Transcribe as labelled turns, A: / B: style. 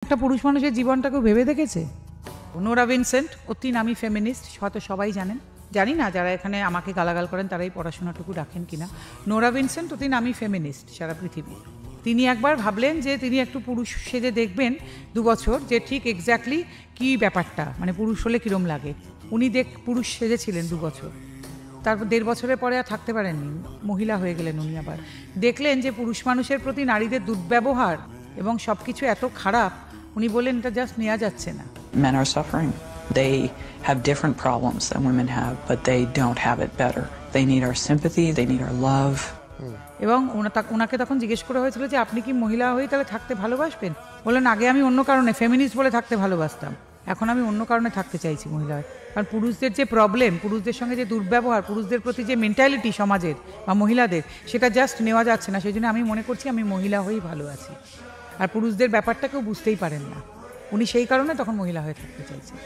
A: একটা পুরুষ মানুষের জীবনটাকেও ভেবে দেখেছে? নোরা ভিনসেন্ট অতি নামী ফেমিনিস্ট, হয়তো সবাই জানেন, জানি না যারা এখানে আমাকে গালাগাল করেন তারাই পড়াশোনাটুকু রাখেন কিনা। নোরা ভিনসেন্ট অতি নামী ফেমিনিস্ট সারা পৃথিবী। তিনি একবার ভাবলেন যে তিনি একটু পুরুষ সেজে দেখবেন 2 বছর, যে ঠিক এক্স্যাক্টলি কী ব্যাপারটা, মানে পুরুষ হলে কীরম লাগে। উনি পুরুষ সেজেছিলেন 2 বছর, তারপর 1.5 বছরের পরে আর থাকতে পারেননি, মহিলা হয়ে গেলেন উনি। আবার দেখলেন যে পুরুষ মানুষের প্রতি নারীদের দুর্ব্যবহার এবং সব কিছু এত খারাপ, উনি বললেন এটা জাস্ট নেওয়া যাচ্ছে না।
B: Men are suffering. They have different problems than women have, but they don't have it better. They need our sympathy, they need our love.
A: এবং ওনাকে তখন জিজ্ঞেস করা হয়েছিল যে আপনি কি মহিলা হয়ে তাহলে থাকতে ভালোবাসবেন? বললেন আগে আমি অন্য কারণে, ফেমিনিস্ট বলে থাকতে ভালোবাসতাম, এখন আমি অন্য কারণে থাকতে চাইছি মহিলা হয়ে। কারণ পুরুষদের যে প্রবলেম, পুরুষদের সঙ্গে যে দুর্ব্যবহার, পুরুষদের প্রতি যে মেন্টালিটি সমাজের বা মহিলাদের, সেটা জাস্ট নেওয়া যাচ্ছে না। সেই জন্য আমি মনে করছি আমি মহিলা হয়েই ভালো আছি। আর পুরুষদের ব্যাপারটা কেউ বুঝতেই পারেন না, উনি সেই কারণে তখন মহিলা হয়ে থাকতে চাইছেন।